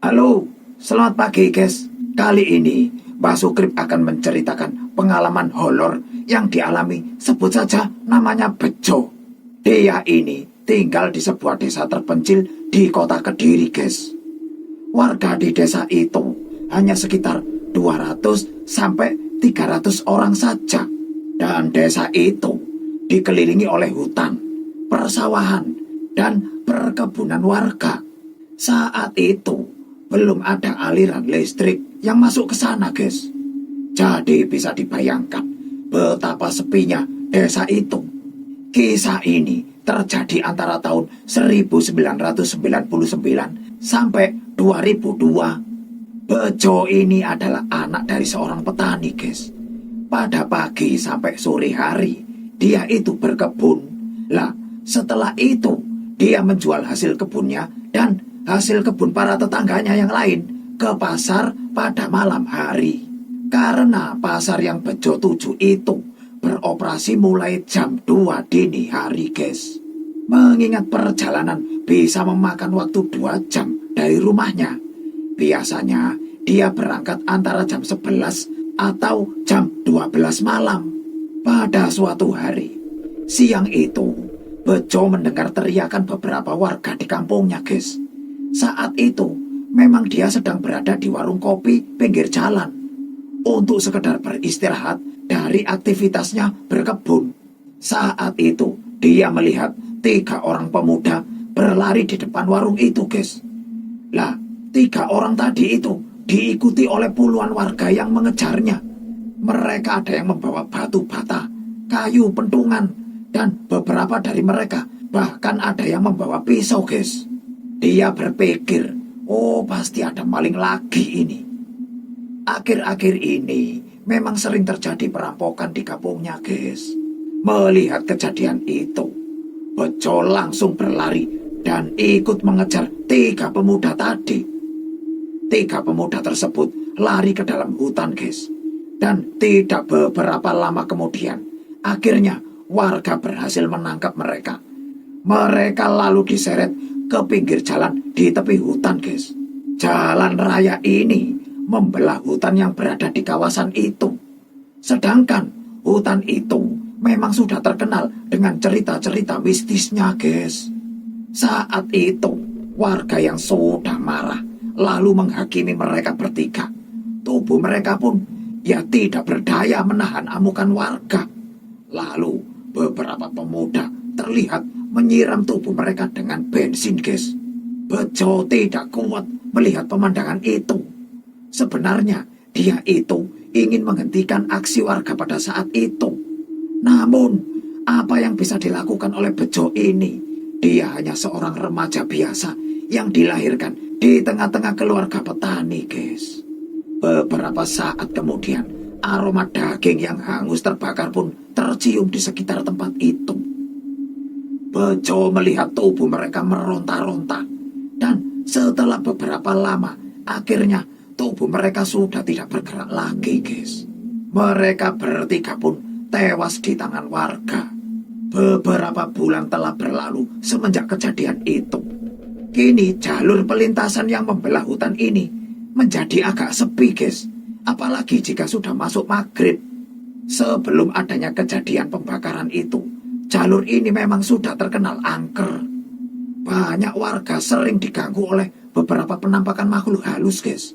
Halo, selamat pagi guys. Kali ini Mbak Sukrip akan menceritakan pengalaman horor yang dialami, sebut saja namanya Bejo. Dia ini tinggal di sebuah desa terpencil di kota Kediri guys. Warga di desa itu hanya sekitar 200 sampai 300 orang saja. Dan desa itu dikelilingi oleh hutan, persawahan, dan perkebunan warga. Saat itu belum ada aliran listrik yang masuk ke sana guys. Jadi bisa dibayangkan betapa sepinya desa itu. Kisah ini terjadi antara tahun 1999 sampai 2002. Bejo ini adalah anak dari seorang petani guys. Pada pagi sampai sore hari dia itu berkebun. Lah setelah itu dia menjual hasil kebunnya dan hasil kebun para tetangganya yang lain ke pasar pada malam hari. Karena pasar yang Bejo tuju itu beroperasi mulai jam 2 dini hari guys. Mengingat perjalanan bisa memakan waktu 2 jam dari rumahnya, biasanya dia berangkat antara jam 11 atau jam 12 malam. Pada suatu hari, siang itu, Bejo mendengar teriakan beberapa warga di kampungnya guys. Saat itu, memang dia sedang berada di warung kopi pinggir jalan untuk sekedar beristirahat dari aktivitasnya berkebun. Saat itu, dia melihat 3 orang pemuda berlari di depan warung itu guys. Lah, 3 orang tadi itu diikuti oleh puluhan warga yang mengejarnya. Mereka ada yang membawa batu bata, kayu pentungan, dan beberapa dari mereka bahkan ada yang membawa pisau guys. Dia berpikir, oh pasti ada maling lagi ini. Akhir-akhir ini memang sering terjadi perampokan di kampungnya guys. Melihat kejadian itu, Bejo langsung berlari dan ikut mengejar 3 pemuda tadi. 3 pemuda tersebut lari ke dalam hutan guys. Dan tidak beberapa lama kemudian, akhirnya warga berhasil menangkap mereka. Mereka lalu diseret ke pinggir jalan di tepi hutan guys. Jalan raya ini membelah hutan yang berada di kawasan itu. Sedangkan hutan itu memang sudah terkenal dengan cerita-cerita mistisnya guys. Saat itu warga yang sudah marah lalu menghakimi mereka bertiga. Tubuh mereka pun ya tidak berdaya menahan amukan warga. Lalu beberapa pemuda terlihat menyiram tubuh mereka dengan bensin guys. Bejo tidak kuat melihat pemandangan itu. Sebenarnya dia itu ingin menghentikan aksi warga pada saat itu. Namun apa yang bisa dilakukan oleh Bejo ini? Dia hanya seorang remaja biasa yang dilahirkan di tengah-tengah keluarga petani guys. Beberapa saat kemudian aroma daging yang hangus terbakar pun tercium di sekitar tempat itu. Bejo melihat tubuh mereka meronta-ronta. Dan setelah beberapa lama, akhirnya tubuh mereka sudah tidak bergerak lagi guys. Mereka bertiga pun tewas di tangan warga. Beberapa bulan telah berlalu semenjak kejadian itu. Kini jalur pelintasan yang membelah hutan ini menjadi agak sepi guys. Apalagi jika sudah masuk maghrib. Sebelum adanya kejadian pembakaran itu, jalur ini memang sudah terkenal angker. Banyak warga sering diganggu oleh beberapa penampakan makhluk halus guys.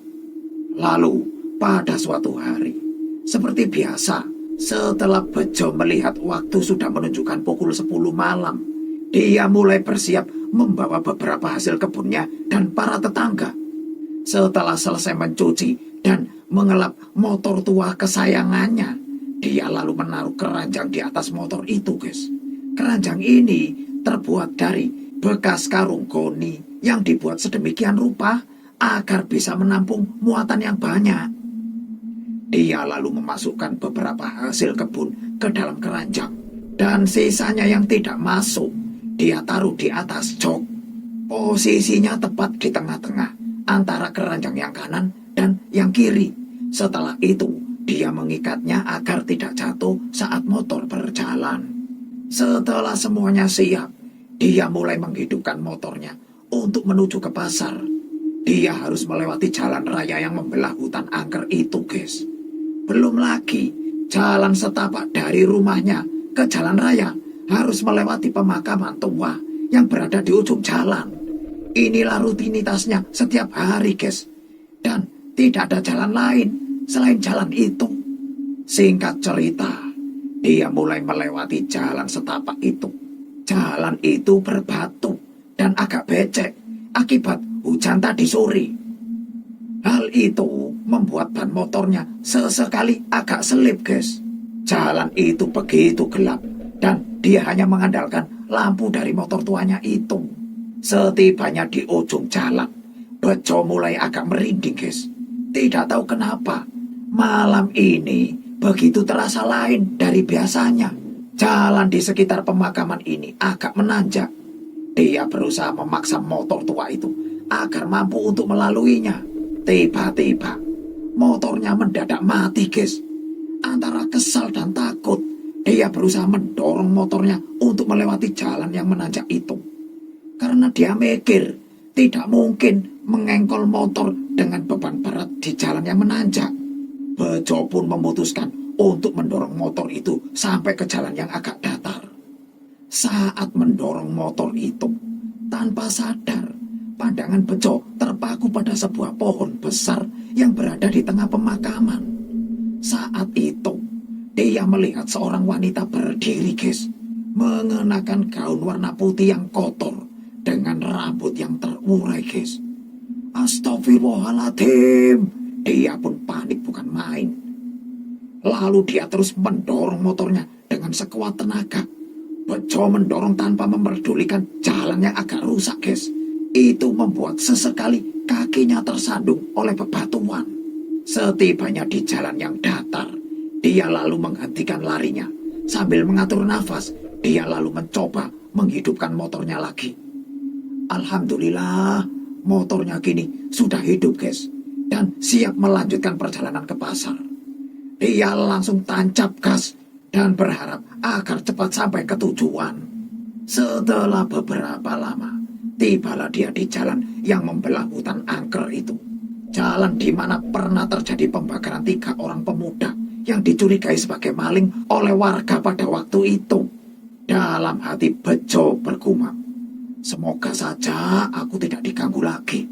Lalu pada suatu hari, seperti biasa, setelah Bejo melihat waktu sudah menunjukkan pukul 10 malam, dia mulai bersiap membawa beberapa hasil kebunnya dan para tetangga. Setelah selesai mencuci dan mengelap motor tua kesayangannya, dia lalu menaruh keranjang di atas motor itu guys. Keranjang ini terbuat dari bekas karung goni yang dibuat sedemikian rupa agar bisa menampung muatan yang banyak. Dia lalu memasukkan beberapa hasil kebun ke dalam keranjang. Dan sisanya yang tidak masuk, dia taruh di atas jok. Posisinya tepat di tengah-tengah antara keranjang yang kanan dan yang kiri. Setelah itu, dia mengikatnya agar tidak jatuh saat motor berjalan. Setelah semuanya siap, dia mulai menghidupkan motornya untuk menuju ke pasar. Dia harus melewati jalan raya yang membelah hutan angker itu, guys. Belum lagi, jalan setapak dari rumahnya ke jalan raya harus melewati pemakaman tua yang berada di ujung jalan. Inilah rutinitasnya setiap hari, guys. Dan tidak ada jalan lain selain jalan itu. Singkat cerita, dia mulai melewati jalan setapak itu. Jalan itu berbatu dan agak becek akibat hujan tadi sore. Hal itu membuat ban motornya sesekali agak selip, guys. Jalan itu begitu gelap dan dia hanya mengandalkan lampu dari motor tuanya itu. Setibanya di ujung jalan, Bejo mulai agak merinding, guys. Tidak tahu kenapa, malam ini begitu terasa lain dari biasanya. Jalan di sekitar pemakaman ini agak menanjak. Dia berusaha memaksa motor tua itu agar mampu untuk melaluinya. Tiba-tiba, motornya mendadak mati, guys. Antara kesal dan takut, dia berusaha mendorong motornya untuk melewati jalan yang menanjak itu. Karena dia mikir, tidak mungkin mengengkol motor dengan beban berat di jalan yang menanjak. Bejo pun memutuskan untuk mendorong motor itu sampai ke jalan yang agak datar. Saat mendorong motor itu, tanpa sadar, pandangan Bejo terpaku pada sebuah pohon besar yang berada di tengah pemakaman. Saat itu, dia melihat seorang wanita berdiri, guys, mengenakan gaun warna putih yang kotor dengan rambut yang terurai, guys. Astagfirullahaladzim, dia pun panik bukan main. Lalu dia terus mendorong motornya dengan sekuat tenaga. Bejo mendorong tanpa memperdulikan jalan yang agak rusak, guys. Itu membuat sesekali kakinya tersandung oleh bebatuan. Setibanya di jalan yang datar, dia lalu menghentikan larinya. Sambil mengatur nafas, dia lalu mencoba menghidupkan motornya lagi. Alhamdulillah, motornya kini sudah hidup, guys, dan siap melanjutkan perjalanan ke pasar. Dia langsung tancap gas dan berharap agar cepat sampai ke tujuan. Setelah beberapa lama, tibalah dia di jalan yang membelah hutan angker itu. Jalan di mana pernah terjadi pembakaran 3 orang pemuda yang dicurigai sebagai maling oleh warga pada waktu itu. Dalam hati Bejo bergumam, semoga saja aku tidak diganggu lagi.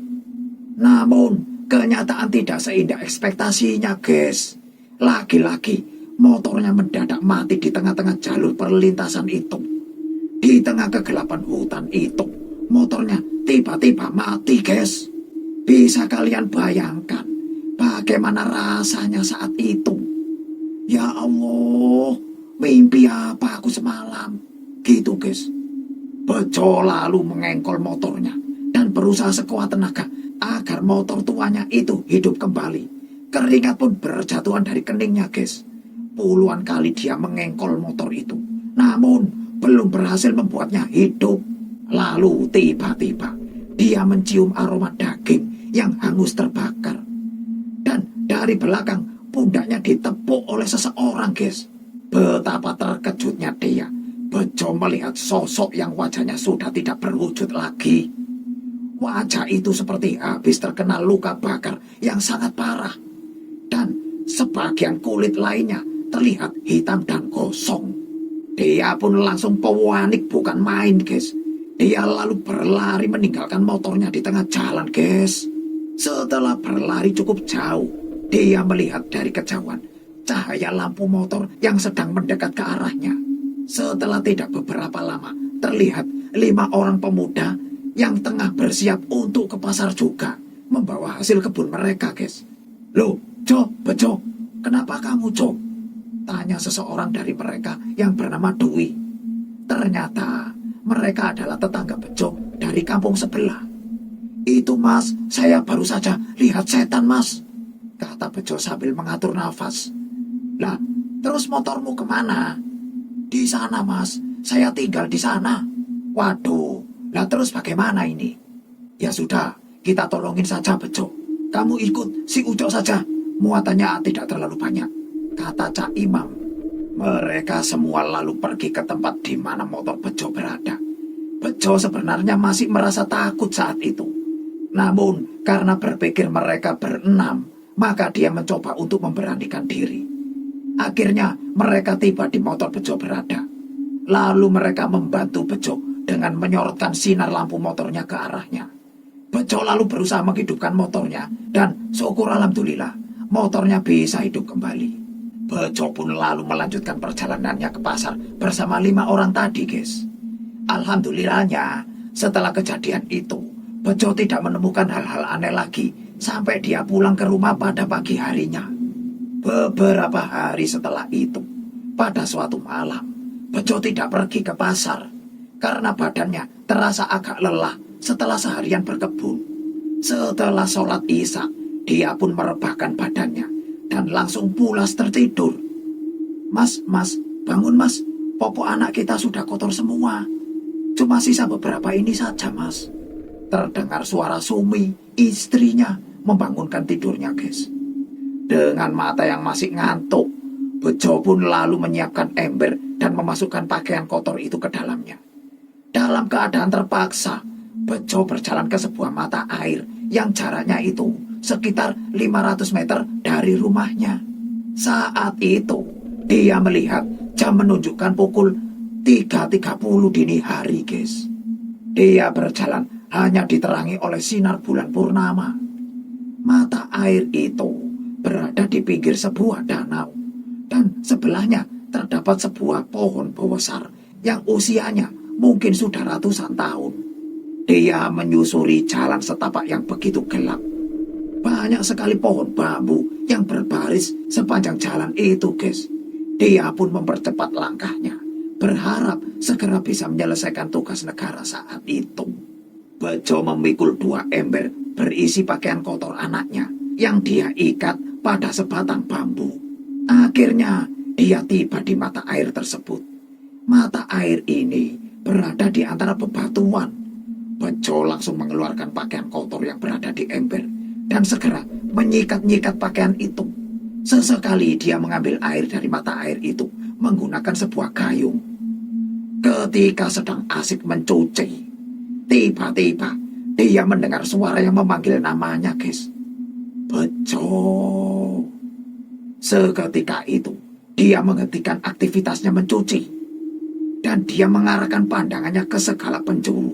Namun, kenyataan tidak seindah ekspektasinya, guys. Lagi-lagi, motornya mendadak mati di tengah-tengah jalur perlintasan itu. Di tengah kegelapan hutan itu, motornya tiba-tiba mati, guys. Bisa kalian bayangkan bagaimana rasanya saat itu? Ya Allah, mimpi apa aku semalam? Gitu, guys. Bejo lalu mengengkol motornya dan berusaha sekuat tenaga agar motor tuanya itu hidup kembali. Keringat pun berjatuhan dari keningnya, guys. Puluhan kali dia mengengkol motor itu, namun belum berhasil membuatnya hidup. Lalu tiba-tiba dia mencium aroma daging yang hangus terbakar. Dan dari belakang pundaknya ditepuk oleh seseorang, guys. Betapa terkejutnya dia. Bejo melihat sosok yang wajahnya sudah tidak berwujud lagi. Wajah itu seperti habis terkena luka bakar yang sangat parah. Dan sebagian kulit lainnya terlihat hitam dan gosong. Dia pun langsung panik bukan main, guys. Dia lalu berlari meninggalkan motornya di tengah jalan, guys. Setelah berlari cukup jauh, dia melihat dari kejauhan cahaya lampu motor yang sedang mendekat ke arahnya. Setelah tidak beberapa lama, terlihat 5 orang pemuda yang tengah bersiap untuk ke pasar juga, membawa hasil kebun mereka, guys. Loh, Bejo, kenapa kamu, Jo? Tanya seseorang dari mereka yang bernama Dwi. Ternyata mereka adalah tetangga Bejo dari kampung sebelah. Itu, Mas, saya baru saja lihat setan, Mas, kata Bejo sambil mengatur nafas. Lah, terus motormu kemana? Di sana, Mas, saya tinggal di sana. Waduh, lah terus bagaimana ini? Ya sudah, kita tolongin saja, Bejo. Kamu ikut si Ujo saja. Muatannya tidak terlalu banyak, kata Cak Imam. Mereka semua lalu pergi ke tempat di mana motor Bejo berada. Bejo sebenarnya masih merasa takut saat itu. Namun karena berpikir mereka berenam, maka dia mencoba untuk memberanikan diri. Akhirnya mereka tiba di motor Bejo berada. Lalu mereka membantu Bejo dengan menyorotkan sinar lampu motornya ke arahnya. Bejo lalu berusaha menghidupkan motornya dan syukur alhamdulillah motornya bisa hidup kembali. Bejo pun lalu melanjutkan perjalanannya ke pasar bersama 5 orang tadi, guys. Alhamdulillahnya setelah kejadian itu Bejo tidak menemukan hal-hal aneh lagi sampai dia pulang ke rumah pada pagi harinya. Beberapa hari setelah itu, pada suatu malam, Bejo tidak pergi ke pasar karena badannya terasa agak lelah setelah seharian berkebun. Setelah sholat Isya, dia pun merebahkan badannya dan langsung pulas tertidur. Mas, bangun mas, popok anak kita sudah kotor semua. Cuma sisa beberapa ini saja, mas. Terdengar suara Sumi, istrinya, membangunkan tidurnya, guys. Dengan mata yang masih ngantuk, Bejo pun lalu menyiapkan ember dan memasukkan pakaian kotor itu ke dalamnya. Dalam keadaan terpaksa, Bejo berjalan ke sebuah mata air yang jaraknya itu sekitar 500 meter dari rumahnya. Saat itu, dia melihat jam menunjukkan pukul 3.30 dini hari, guys. Dia berjalan hanya diterangi oleh sinar bulan purnama. Mata air itu berada di pinggir sebuah danau, dan sebelahnya terdapat sebuah pohon besar yang usianya mungkin sudah ratusan tahun. Dia menyusuri jalan setapak yang begitu gelap. Banyak sekali pohon bambu yang berbaris sepanjang jalan itu, guys. Dia pun mempercepat langkahnya, berharap segera bisa menyelesaikan tugas negara saat itu. Bejo memikul 2 ember berisi pakaian kotor anaknya yang dia ikat pada sebatang bambu. Akhirnya dia tiba di mata air tersebut. Mata air ini berada di antara bebatuan. Bejo langsung mengeluarkan pakaian kotor yang berada di ember dan segera menyikat-nyikat pakaian itu. Sesekali dia mengambil air dari mata air itu menggunakan sebuah gayung. Ketika sedang asik mencuci, tiba-tiba dia mendengar suara yang memanggil namanya, guys. Bejo. Seketika itu, dia menghentikan aktivitasnya mencuci dan dia mengarahkan pandangannya ke segala penjuru.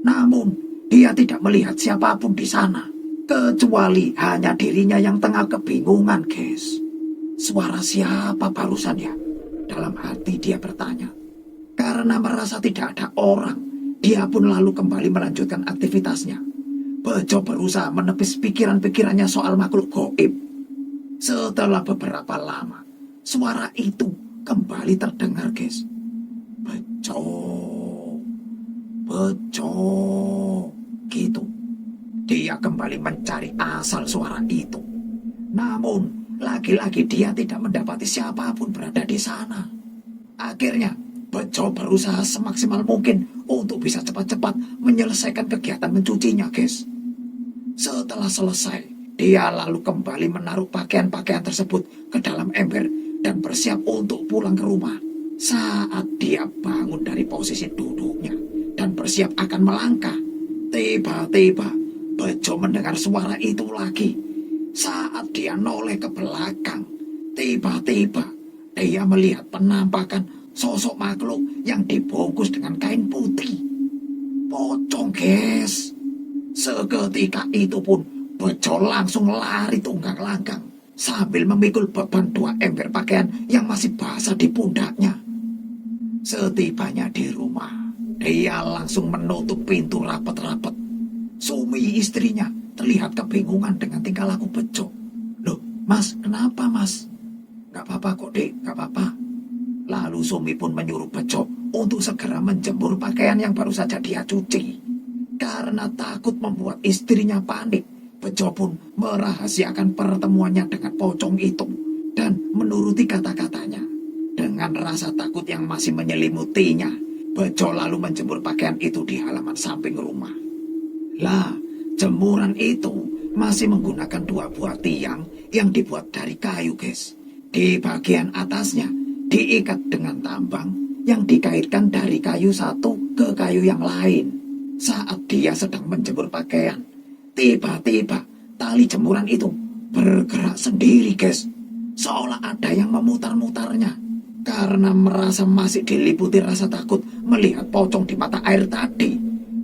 Namun, dia tidak melihat siapapun di sana, kecuali hanya dirinya yang tengah kebingungan, guys. Suara siapa barusan ya? Dalam hati dia bertanya. Karena merasa tidak ada orang, dia pun lalu kembali melanjutkan aktivitasnya. Bejo berusaha menepis pikiran-pikirannya soal makhluk gaib. Setelah beberapa lama, suara itu kembali terdengar, guys. Bejo, gitu. Dia kembali mencari asal suara itu. Namun, lagi-lagi dia tidak mendapati siapapun berada di sana. Akhirnya, Bejo berusaha semaksimal mungkin untuk bisa cepat-cepat menyelesaikan kegiatan mencucinya, guys. Setelah selesai, dia lalu kembali menaruh pakaian-pakaian tersebut ke dalam ember dan bersiap untuk pulang ke rumah. Saat dia bangun dari posisi duduknya dan bersiap akan melangkah, tiba-tiba Bejo mendengar suara itu lagi. Saat dia noleh ke belakang, tiba-tiba dia melihat penampakan sosok makhluk yang dibungkus dengan kain putih. Pocong, guys. Seketika itu pun Bejo langsung lari tunggang langgang sambil memikul beban 2 ember pakaian yang masih basah di pundaknya. Setibanya di rumah, dia langsung menutup pintu rapat-rapat. Sumi, istrinya, terlihat kebingungan dengan tingkah laku Bejo. Loh, mas, kenapa mas? Gak apa-apa kok, dek, gak apa-apa. Lalu Sumi pun menyuruh Bejo untuk segera menjemur pakaian yang baru saja dia cuci. Karena takut membuat istrinya panik, Bejo pun merahasiakan pertemuannya dengan pocong itu dan menuruti kata-katanya. Dengan rasa takut yang masih menyelimutinya, Bejo lalu menjemur pakaian itu di halaman samping rumah. Lah, jemuran itu masih menggunakan 2 buah tiang yang dibuat dari kayu, guys. Di bagian atasnya diikat dengan tambang yang dikaitkan dari kayu satu ke kayu yang lain. Saat dia sedang menjemur pakaian, Tiba-tiba tali jemuran itu bergerak sendiri, guys. Seolah ada yang memutar-mutarnya. Karena merasa masih diliputi rasa takut melihat pocong di mata air tadi,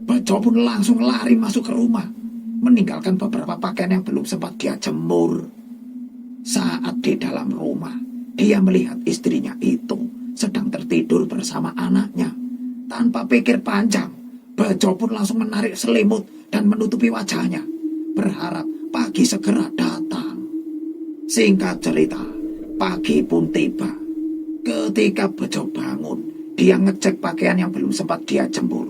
Bejo pun langsung lari masuk ke rumah, meninggalkan beberapa pakaian yang belum sempat dia jemur. Saat di dalam rumah, dia melihat istrinya itu sedang tertidur bersama anaknya. Tanpa pikir panjang, Bejo pun langsung menarik selimut dan menutupi wajahnya, berharap pagi segera datang. Singkat cerita, pagi pun tiba. Ketika Bejo bangun, dia ngecek pakaian yang belum sempat dia jemur.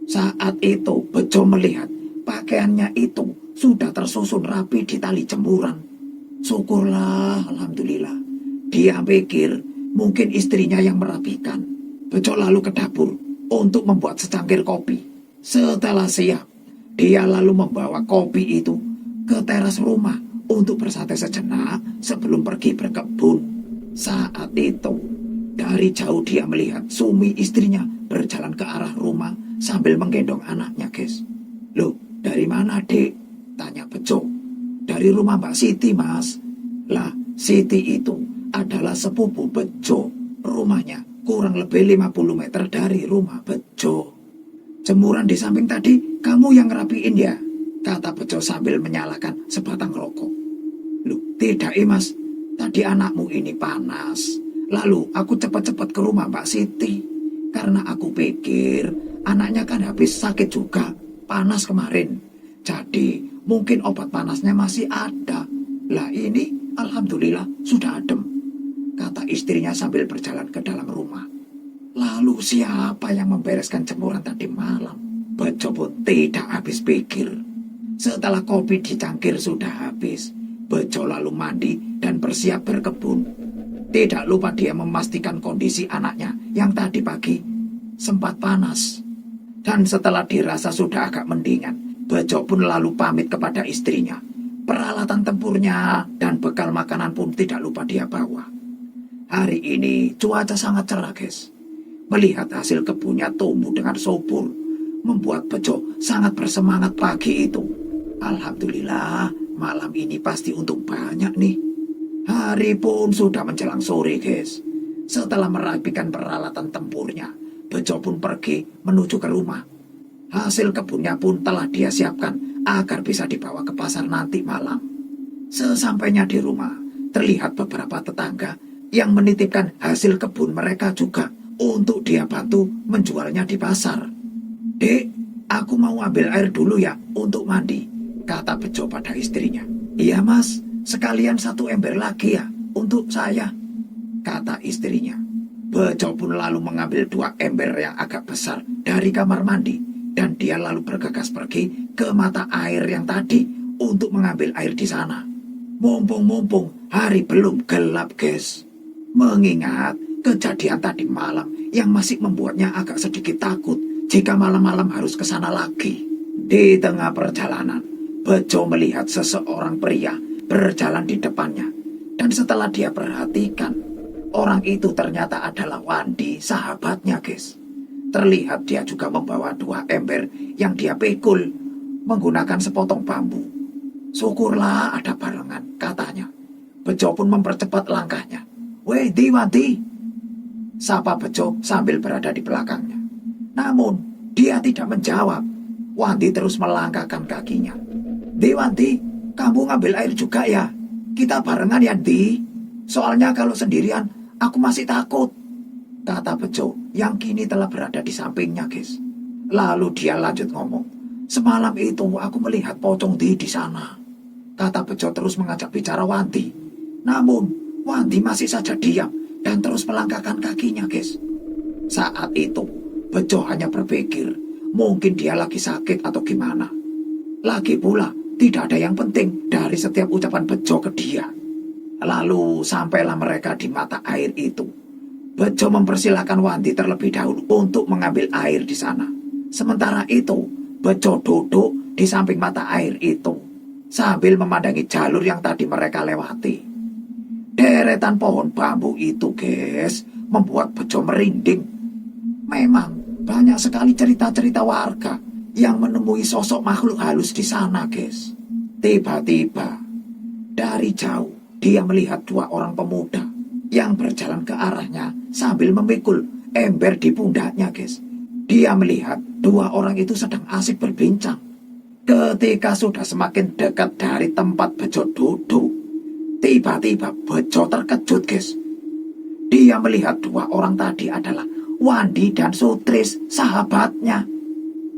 Saat itu Bejo melihat pakaiannya itu sudah tersusun rapi di tali jemuran. Syukurlah, alhamdulillah. Dia pikir mungkin istrinya yang merapikan. Bejo lalu ke dapur untuk membuat secangkir kopi. Setelah siap, dia lalu membawa kopi itu ke teras rumah untuk bersantai sejenak sebelum pergi berkebun. Saat itu, dari jauh dia melihat Sumi istrinya berjalan ke arah rumah sambil menggendong anaknya, guys. Loh, dari mana, Dek? Tanya Bejo. Dari rumah Mbak Siti, Mas. Lah, Siti itu adalah sepupu Bejo. Rumahnya kurang lebih 50 meter dari rumah Bejo. Jemuran di samping tadi kamu yang ngerapiin ya? Kata Bejo sambil menyalakan sebatang rokok. Loh, tidak, Mas. Tadi anakmu ini panas. Lalu aku cepat-cepat ke rumah Mbak Siti. Karena aku pikir anaknya kan habis sakit juga. Panas kemarin. Jadi mungkin obat panasnya masih ada. Lah ini alhamdulillah sudah adem. Kata istrinya sambil berjalan ke dalam rumah. Lalu siapa yang membereskan jemuran tadi malam? Bejo pun tidak habis pikir. Setelah kopi di cangkir sudah habis, Bejo lalu mandi dan bersiap berkebun. Tidak lupa dia memastikan kondisi anaknya yang tadi pagi sempat panas. Dan setelah dirasa sudah agak mendingan, Bejo pun lalu pamit kepada istrinya. Peralatan tempurnya dan bekal makanan pun tidak lupa dia bawa. Hari ini cuaca sangat cerah, guys. Melihat hasil kebunnya tumbuh dengan subur, membuat Bejo sangat bersemangat pagi itu. Alhamdulillah, malam ini pasti untung banyak nih. Hari pun sudah menjelang sore, guys. Setelah merapikan peralatan tempurnya, Bejo pun pergi menuju ke rumah. Hasil kebunnya pun telah dia siapkan agar bisa dibawa ke pasar nanti malam. Sesampainya di rumah, terlihat beberapa tetangga yang menitipkan hasil kebun mereka juga untuk dia bantu menjualnya di pasar. Dek, aku mau ambil air dulu ya untuk mandi, kata Bejo pada istrinya. Iya, Mas. Sekalian 1 ember lagi ya untuk saya, kata istrinya. Bejo pun lalu mengambil 2 ember yang agak besar dari kamar mandi dan dia lalu bergegas pergi ke mata air yang tadi untuk mengambil air di sana. Mumpung hari belum gelap, guys. Mengingat kejadian tadi malam yang masih membuatnya agak sedikit takut jika malam-malam harus ke sana lagi. Di tengah perjalanan, Bejo melihat seseorang pria berjalan di depannya. Dan setelah dia perhatikan, orang itu ternyata adalah Wandi, sahabatnya, guys. Terlihat dia juga membawa 2 ember yang dia pikul menggunakan sepotong bambu. Syukurlah ada barengan, katanya. Bejo pun mempercepat langkahnya. Weh, Wandi, sapa Bejo sambil berada di belakangnya. Namun, dia tidak menjawab. Wandi terus melangkahkan kakinya. Wandi, kamu ngambil air juga ya? Kita barengan ya, Di. Soalnya kalau sendirian, aku masih takut, kata Bejo yang kini telah berada di sampingnya, guys. Lalu dia lanjut ngomong. Semalam itu aku melihat pocong di sana, kata Bejo terus mengajak bicara Wandi. Namun, Wandi masih saja diam dan terus melangkahkan kakinya, guys. Saat itu, Bejo hanya berpikir, mungkin dia lagi sakit atau gimana. Lagi pula, tidak ada yang penting dari setiap ucapan Bejo ke dia. Lalu sampailah mereka di mata air itu. Bejo mempersilahkan Wandi terlebih dahulu untuk mengambil air di sana. Sementara itu, Bejo duduk di samping mata air itu sambil memandangi jalur yang tadi mereka lewati. Deretan pohon bambu itu, guys, membuat Bejo merinding. Memang banyak sekali cerita-cerita warga yang menemui sosok makhluk halus di sana, guys. Tiba-tiba, dari jauh, dia melihat dua orang pemuda yang berjalan ke arahnya sambil memikul ember di pundaknya, guys. Dia melihat dua orang itu sedang asik berbincang. Ketika sudah semakin dekat dari tempat Bejo duduk, tiba-tiba Bejo terkejut, guys. Dia melihat dua orang tadi adalah Wandi dan Sutris, sahabatnya.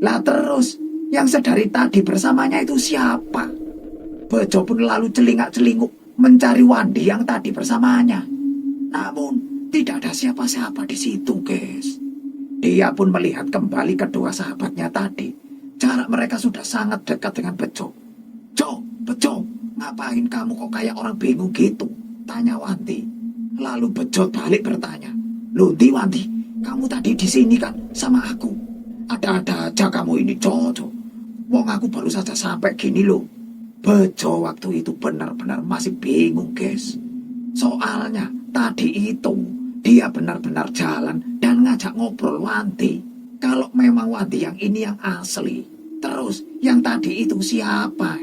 Lah terus, yang sedari tadi bersamanya itu siapa? Bejo pun lalu celingak-celinguk mencari Wandi yang tadi bersamanya. Namun, tidak ada siapa-siapa di situ, guys. Dia pun melihat kembali kedua sahabatnya tadi. Jarak mereka sudah sangat dekat dengan Bejo. Bejo, ngapain kamu kok kayak orang bingung gitu? Tanya Wandi. Lalu Bejo balik bertanya, "Loh, Wandi, kamu tadi di sini kan sama aku? Ada-ada aja kamu ini, Jojo. Wong aku baru saja sampai gini loh." Bejo waktu itu benar-benar masih bingung, guys. Soalnya tadi itu dia benar-benar jalan dan ngajak ngobrol Wandi. Kalau memang Wandi yang ini yang asli, terus yang tadi itu siapa,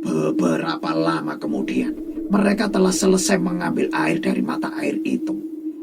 Beberapa lama kemudian, mereka telah selesai mengambil air dari mata air itu.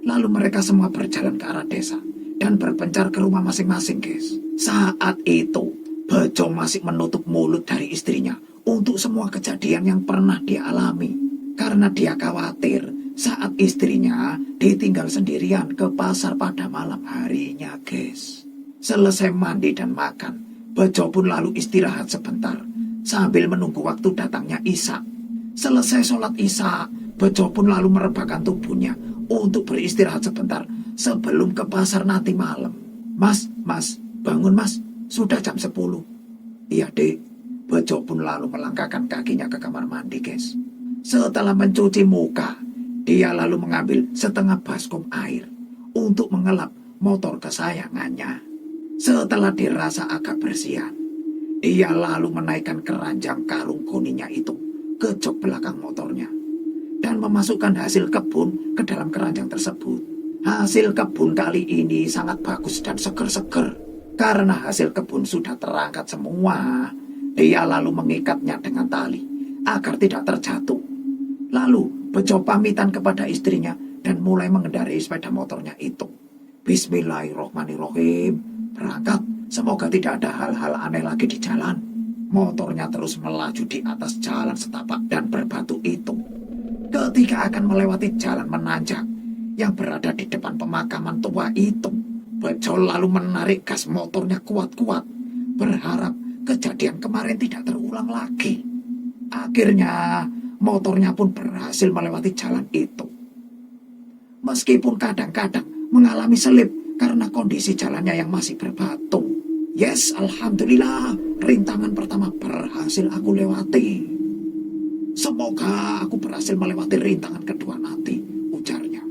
Lalu mereka semua berjalan ke arah desa dan berpencar ke rumah masing-masing, guys. Saat itu, Bejo masih menutup mulut dari istrinya untuk semua kejadian yang pernah dia alami. Karena dia khawatir saat istrinya ditinggal sendirian ke pasar pada malam harinya, guys. Selesai mandi dan makan, Bejo pun lalu istirahat sebentar sambil menunggu waktu datangnya Isya. Selesai sholat Isya, Bejo pun lalu merebahkan tubuhnya untuk beristirahat sebentar sebelum ke pasar nanti malam. Mas, bangun mas, sudah jam 10. Iya dek. Bejo pun lalu melangkahkan kakinya ke kamar mandi, guys. Setelah mencuci muka, dia lalu mengambil setengah baskom air untuk mengelap motor kesayangannya. Setelah dirasa agak bersihan, dia lalu menaikkan keranjang kalung kuningnya itu ke jok belakang motornya dan memasukkan hasil kebun ke dalam keranjang tersebut. Hasil kebun kali ini sangat bagus dan seger-seger. Karena hasil kebun sudah terangkat semua, dia lalu mengikatnya dengan tali agar tidak terjatuh. Lalu Bejo pamitan kepada istrinya dan mulai mengendarai sepeda motornya itu. Bismillahirrohmanirrohim. Berangkat, semoga tidak ada hal-hal aneh lagi di jalan. Motornya terus melaju di atas jalan setapak dan berbatu itu. Ketika akan melewati jalan menanjak yang berada di depan pemakaman tua itu, Bejo lalu menarik gas motornya kuat-kuat, berharap kejadian kemarin tidak terulang lagi. Akhirnya, motornya pun berhasil melewati jalan itu. Meskipun kadang-kadang mengalami selip karena kondisi jalannya yang masih berbatu. Yes, alhamdulillah, rintangan pertama berhasil aku lewati. Semoga aku berhasil melewati rintangan kedua nanti, ujarnya.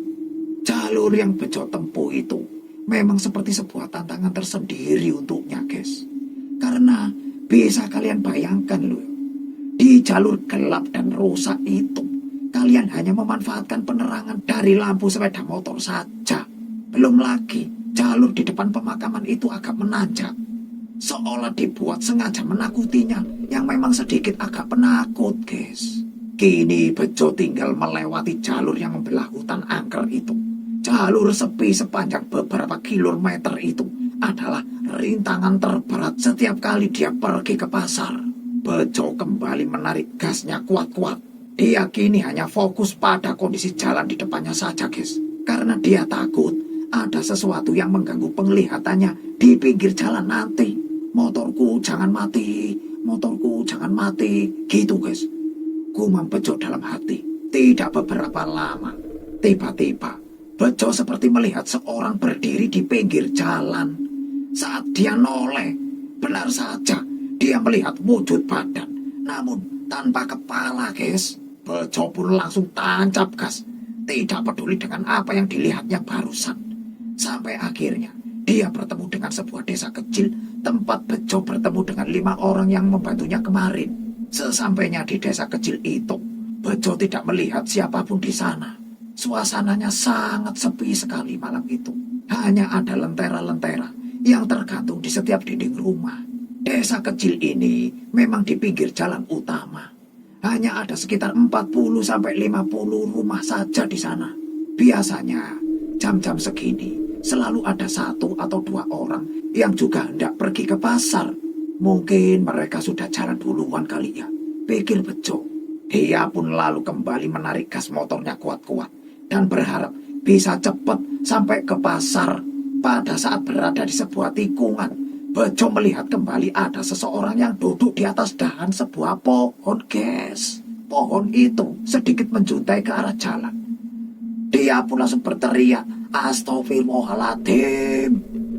Jalur yang Bejo tempuh itu memang seperti sebuah tantangan tersendiri untuknya, guys. Karena bisa kalian bayangkan loh, di jalur gelap dan rusak itu, kalian hanya memanfaatkan penerangan dari lampu sepeda motor saja. Belum lagi, jalur di depan pemakaman itu agak menanjak. Seolah dibuat sengaja menakutinya, yang memang sedikit agak penakut, guys. Kini Bejo tinggal melewati jalur yang membelah hutan angker itu. Jalur sepi sepanjang beberapa kilometer itu adalah rintangan terberat setiap kali dia pergi ke pasar. Bejo kembali menarik gasnya kuat-kuat. Dia kini hanya fokus pada kondisi jalan di depannya saja, guys. Karena dia takut ada sesuatu yang mengganggu penglihatannya di pinggir jalan nanti. Motorku jangan mati, motorku jangan mati, gitu, guys. Gumam Bejo dalam hati. Tidak beberapa lama, tiba-tiba Bejo seperti melihat seorang berdiri di pinggir jalan. Saat dia noleh, benar saja dia melihat wujud badan, namun tanpa kepala, guys. Bejo pun langsung tancap gas, tidak peduli dengan apa yang dilihatnya barusan. Sampai akhirnya dia bertemu dengan sebuah desa kecil tempat Bejo bertemu dengan 5 orang yang membantunya kemarin. Sesampainya di desa kecil itu, Bejo tidak melihat siapapun di sana. Suasananya sangat sepi sekali malam itu. Hanya ada lentera-lentera yang tergantung di setiap dinding rumah. Desa kecil ini memang di pinggir jalan utama. Hanya ada sekitar 40-50 rumah saja di sana. Biasanya jam-jam segini selalu ada 1 atau 2 orang yang juga hendak pergi ke pasar. Mungkin mereka sudah jalan duluan kali ya, pikir Bejo. Dia pun lalu kembali menarik gas motornya kuat-kuat dan berharap bisa cepat sampai ke pasar. Pada saat berada di sebuah tikungan, Bejo melihat kembali ada seseorang yang duduk di atas dahan sebuah pohon, guys. Pohon itu sedikit menjuntai ke arah jalan. Dia pun langsung berteriak, "Astagfirullahaladzim."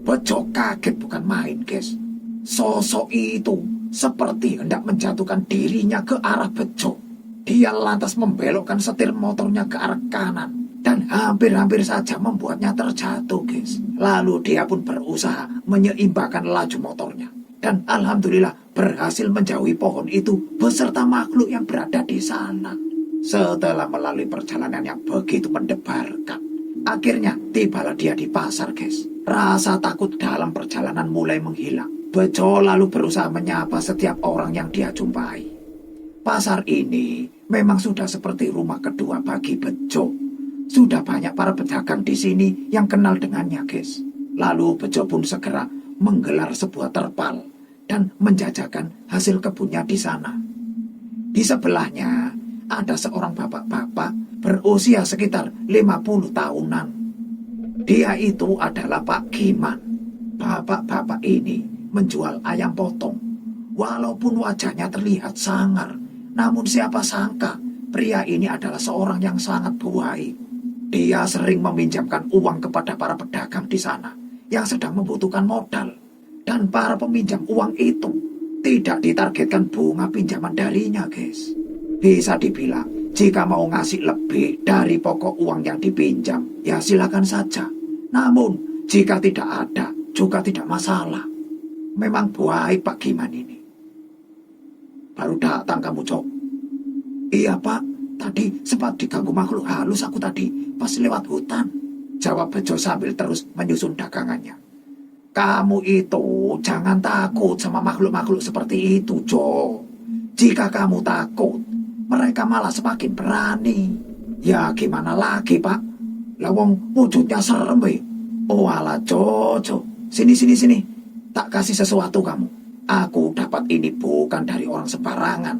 Bejo kaget bukan main, guys. Sosok itu seperti hendak menjatuhkan dirinya ke arah Bejo. Dia lantas membelokkan setir motornya ke arah kanan dan hampir-hampir saja membuatnya terjatuh, guys. Lalu dia pun berusaha menyeimbangkan laju motornya. Dan alhamdulillah berhasil menjauhi pohon itu beserta makhluk yang berada di sana. Setelah melalui perjalanan yang begitu mendebarkan, akhirnya tibalah dia di pasar, guys. Rasa takut dalam perjalanan mulai menghilang. Bejo lalu berusaha menyapa setiap orang yang dia jumpai. Pasar ini memang sudah seperti rumah kedua bagi Bejo. Sudah banyak para pedagang di sini yang kenal dengannya, guys. Lalu Bejo pun segera menggelar sebuah terpal dan menjajakan hasil kebunnya di sana. Di sebelahnya ada seorang bapak-bapak berusia sekitar 50 tahunan. Dia itu adalah Pak Giman. Bapak-bapak ini menjual ayam potong. Walaupun wajahnya terlihat sangar, namun siapa sangka pria ini adalah seorang yang sangat baik. Dia sering meminjamkan uang kepada para pedagang di sana yang sedang membutuhkan modal. Dan para peminjam uang itu tidak ditargetkan bunga pinjaman darinya, guys. Bisa dibilang, jika mau ngasih lebih dari pokok uang yang dipinjam, ya silakan saja. Namun, jika tidak ada, juga tidak masalah. Memang baik Pak Giman ini. Baru datang kamu, Cok? Iya, Pak. Tadi sempat diganggu makhluk halus aku tadi pas lewat hutan. Jawab Bejo sambil terus menyusun dagangannya. Kamu itu jangan takut sama makhluk-makhluk seperti itu, Jo. Jika kamu takut, mereka malah semakin berani. Ya gimana lagi, Pak? Lawong wujudnya serem, weh. Oh alah, Jo. Sini. Tak kasih sesuatu kamu. Aku dapat ini bukan dari orang sembarangan.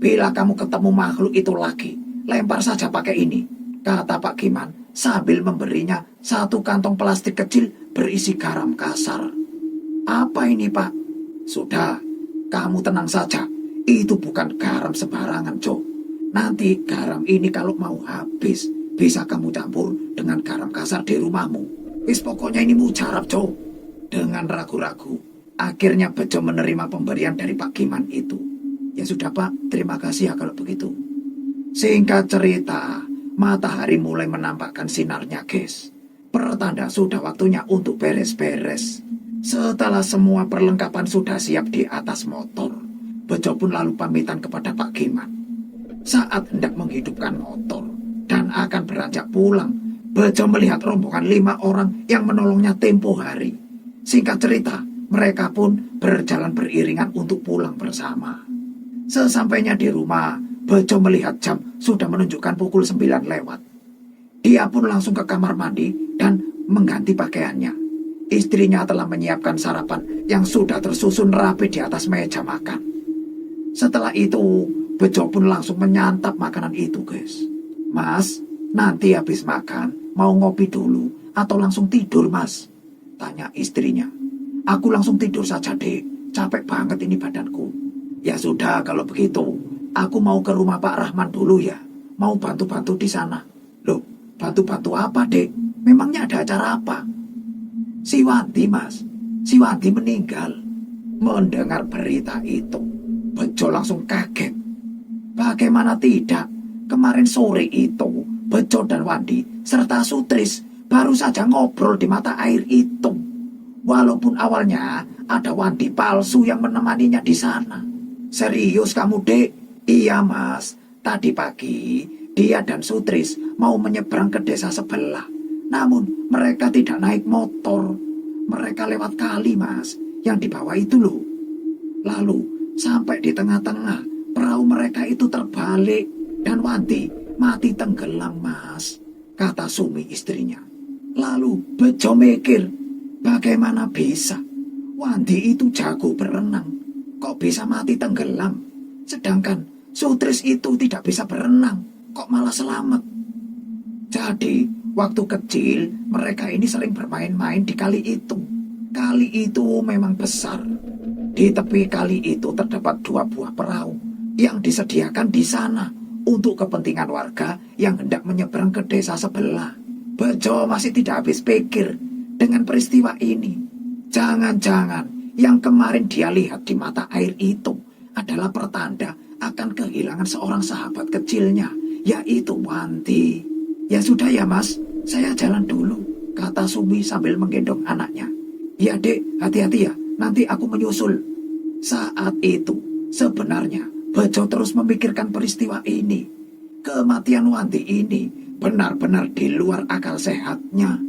Bila kamu ketemu makhluk itu lagi, lempar saja pakai ini, kata Pak Giman sambil memberinya satu kantong plastik kecil berisi garam kasar. Apa ini, Pak? Sudah, kamu tenang saja. Itu bukan garam sembarangan, Jo. Nanti garam ini kalau mau habis, bisa kamu campur dengan garam kasar di rumahmu. Pokoknya ini mujarab, Jo. Dengan ragu-ragu, akhirnya Bejo menerima pemberian dari Pak Giman itu. Ya sudah, Pak, terima kasih ya kalau begitu. Singkat cerita, matahari mulai menampakkan sinarnya, guys. Pertanda sudah waktunya untuk beres-beres. Setelah semua perlengkapan sudah siap di atas motor, Bejo pun lalu pamitan kepada Pak Giman. Saat hendak menghidupkan motor dan akan beranjak pulang, Bejo melihat rombongan 5 orang yang menolongnya tempo hari. Singkat cerita, mereka pun berjalan beriringan untuk pulang bersama. Sesampainya di rumah, Bejo melihat jam sudah menunjukkan pukul 9 lewat. Dia pun langsung ke kamar mandi dan mengganti pakaiannya. Istrinya telah menyiapkan sarapan yang sudah tersusun rapi di atas meja makan. Setelah itu, Bejo pun langsung menyantap makanan itu, guys. Mas, nanti habis makan, mau ngopi dulu atau langsung tidur, Mas? Tanya istrinya. Aku langsung tidur saja, Dek. Capek banget ini badanku. Ya sudah, kalau begitu, aku mau ke rumah Pak Rahman dulu ya. Mau bantu-bantu di sana. Loh, bantu-bantu apa, Dek? Memangnya ada acara apa? Si Wanti, Mas. Si Wanti meninggal. Mendengar berita itu, Bejo langsung kaget. Bagaimana tidak? Kemarin sore itu, Bejo dan Wandi serta Sutris baru saja ngobrol di mata air itu. Walaupun awalnya ada Wandi palsu yang menemaninya di sana. Serius kamu, Dek? Iya, Mas. Tadi pagi, dia dan Sutris mau menyeberang ke desa sebelah. Namun, mereka tidak naik motor. Mereka lewat kali, Mas. Yang di bawah itu loh. Lalu sampai di tengah-tengah perahu mereka itu terbalik dan Wanti mati tenggelam, Mas, kata Sumi istrinya. Lalu Bejo mikir, bagaimana bisa? Wanti itu jago berenang, kok bisa mati tenggelam? Sedangkan Sutris itu tidak bisa berenang, kok malah selamat? Jadi, waktu kecil mereka ini sering bermain-main di kali itu. Kali itu memang besar. Di tepi kali itu terdapat 2 buah perahu yang disediakan di sana untuk kepentingan warga yang hendak menyeberang ke desa sebelah. Bejo masih tidak habis pikir dengan peristiwa ini. Jangan-jangan yang kemarin dia lihat di mata air itu adalah pertanda akan kehilangan seorang sahabat kecilnya, yaitu Wanti. Ya sudah ya, Mas, saya jalan dulu, kata Sumi sambil menggendong anaknya. Ya Dek, hati-hati ya, nanti aku menyusul. Saat itu sebenarnya Bejo terus memikirkan peristiwa ini. Kematian Wanti ini benar-benar di luar akal sehatnya.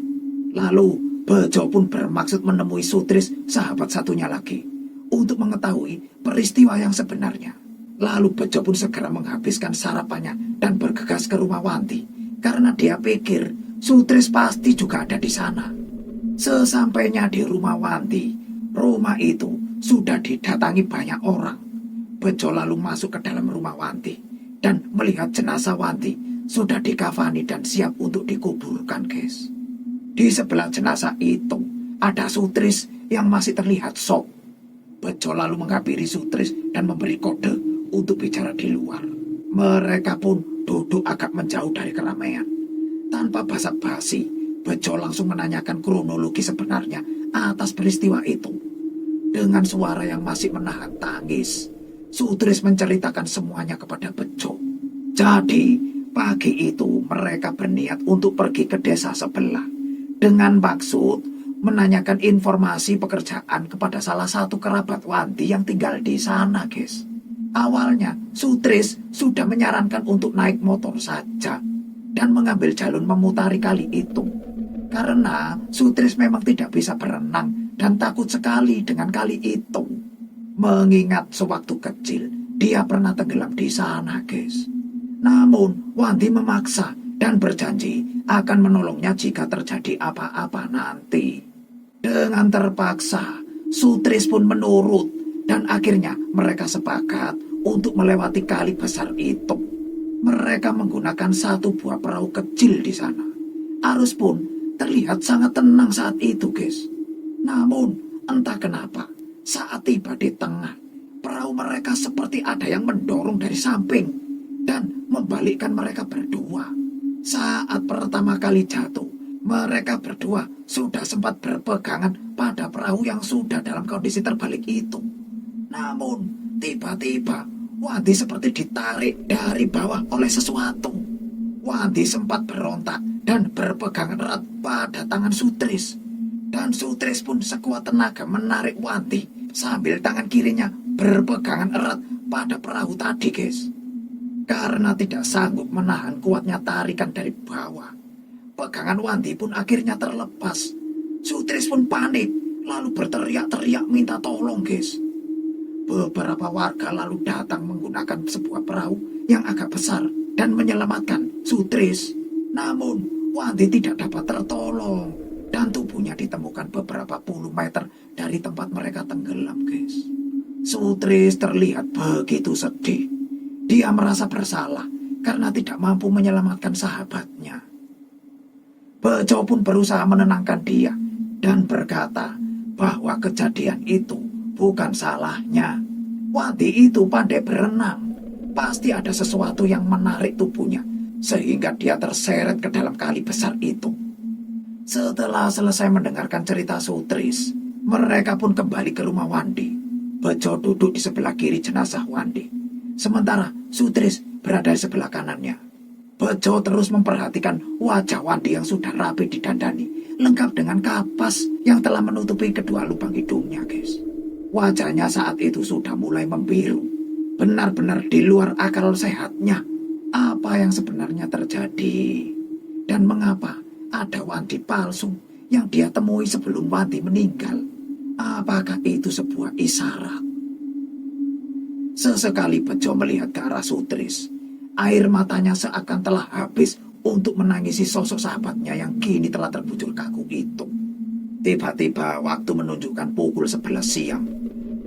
Lalu Bejo pun bermaksud menemui Sutris, sahabat satunya lagi, untuk mengetahui peristiwa yang sebenarnya. Lalu Bejo pun segera menghabiskan sarapannya dan bergegas ke rumah Wanti, karena dia pikir Sutris pasti juga ada di sana. Sesampainya di rumah Wanti, rumah itu sudah didatangi banyak orang. Bejo lalu masuk ke dalam rumah Wanti dan melihat jenazah Wanti sudah dikafani dan siap untuk dikuburkan, guys. Di sebelah jenazah itu ada Sutris yang masih terlihat shock. Bejo lalu menghampiri Sutris dan memberi kode untuk bicara di luar. Mereka pun duduk agak menjauh dari keramaian. Tanpa basa-basi, Bejo langsung menanyakan kronologi sebenarnya atas peristiwa itu. Dengan suara yang masih menahan tangis, Sutris menceritakan semuanya kepada Bejo. Jadi, pagi itu mereka berniat untuk pergi ke desa sebelah dengan maksud menanyakan informasi pekerjaan kepada salah satu kerabat Wanti yang tinggal di sana, guys. Awalnya, Sutris sudah menyarankan untuk naik motor saja dan mengambil jalur memutari kali itu. Karena Sutris memang tidak bisa berenang dan takut sekali dengan kali itu. Mengingat sewaktu kecil, dia pernah tenggelam di sana, guys. Namun, Wanti memaksa dan berjanji akan menolongnya jika terjadi apa-apa nanti. Dengan terpaksa, Sutris pun menurut dan akhirnya mereka sepakat untuk melewati kali besar itu. Mereka menggunakan 1 buah perahu kecil di sana. Arus pun terlihat sangat tenang saat itu, guys. Namun, entah kenapa, saat tiba di tengah, perahu mereka seperti ada yang mendorong dari samping dan membalikkan mereka berdua. Saat pertama kali jatuh, mereka berdua sudah sempat berpegangan pada perahu yang sudah dalam kondisi terbalik itu. Namun, tiba-tiba, Wanti seperti ditarik dari bawah oleh sesuatu. Wanti sempat berontak dan berpegangan erat pada tangan Sutris. Dan Sutris pun sekuat tenaga menarik Wanti sambil tangan kirinya berpegangan erat pada perahu tadi, guys. Karena tidak sanggup menahan kuatnya tarikan dari bawah, pegangan Wanti pun akhirnya terlepas. Sutris pun panik, lalu berteriak-teriak minta tolong, guys. Beberapa warga lalu datang menggunakan sebuah perahu yang agak besar dan menyelamatkan Sutris. Namun, Wanti tidak dapat tertolong dan tubuhnya ditemukan beberapa puluh meter dari tempat mereka tenggelam, guys. Sutris terlihat begitu sedih. Dia merasa bersalah karena tidak mampu menyelamatkan sahabatnya. Bejo pun berusaha menenangkan dia dan berkata bahwa kejadian itu bukan salahnya. Wanti itu pandai berenang. Pasti ada sesuatu yang menarik tubuhnya sehingga dia terseret ke dalam kali besar itu. Setelah selesai mendengarkan cerita Sutris, mereka pun kembali ke rumah Wandi. Bejo duduk di sebelah kiri jenazah Wandi, sementara Sutris berada di sebelah kanannya. Bejo terus memperhatikan wajah Wandi yang sudah rapi didandani, lengkap dengan kapas yang telah menutupi kedua lubang hidungnya, guys. Wajahnya saat itu sudah mulai membiru, benar-benar di luar akal sehatnya. Apa yang sebenarnya terjadi? Dan mengapa ada Wanti palsu yang dia temui sebelum Wanti meninggal? Apakah itu sebuah isyarat? Sesekali Bejo melihat ke arah Sutris. Air matanya seakan telah habis untuk menangisi sosok sahabatnya yang kini telah terbujur kaku itu. Tiba-tiba waktu menunjukkan pukul 11 siang.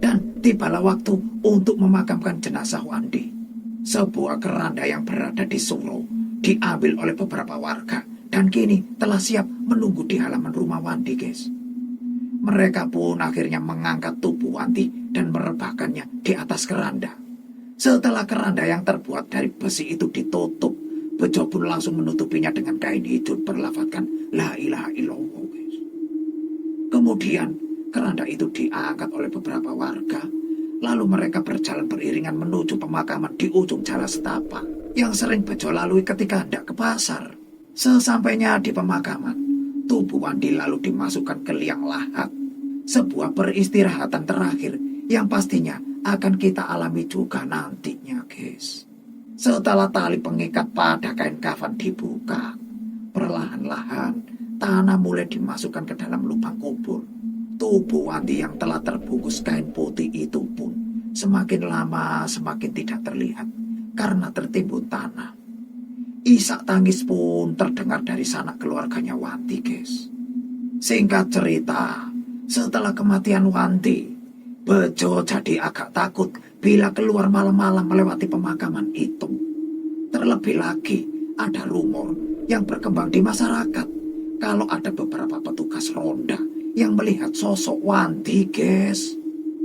Dan tibalah waktu untuk memakamkan jenazah Wandi. Sebuah keranda yang berada di Suro diambil oleh beberapa warga dan kini telah siap menunggu di halaman rumah Wandi, guys. Mereka pun akhirnya mengangkat tubuh Wandi dan merebahkannya di atas keranda. Setelah keranda yang terbuat dari besi itu ditutup, Bejo pun langsung menutupinya dengan kain hijau berlafadzkan La ilaha illallah, guys. Kemudian keranda itu diangkat oleh beberapa warga. Lalu mereka berjalan beriringan menuju pemakaman di ujung jalan setapak yang sering Bejo lalui ketika hendak ke pasar. Sesampainya di pemakaman, tubuh Wandi lalu dimasukkan ke liang lahat. Sebuah peristirahatan terakhir yang pastinya akan kita alami juga nantinya, guys. Setelah tali pengikat pada kain kafan dibuka, perlahan-lahan tanah mulai dimasukkan ke dalam lubang kubur. Tubuh Wandi yang telah terbungkus kain putih itu pun semakin lama semakin tidak terlihat karena tertimbun tanah. Isak tangis pun terdengar dari sanak keluarganya Wandi, guys. Singkat cerita, setelah kematian Wandi, Bejo jadi agak takut bila keluar malam-malam melewati pemakaman itu. Terlebih lagi, ada rumor yang berkembang di masyarakat kalau ada beberapa petugas ronda yang melihat sosok Wandi, guys.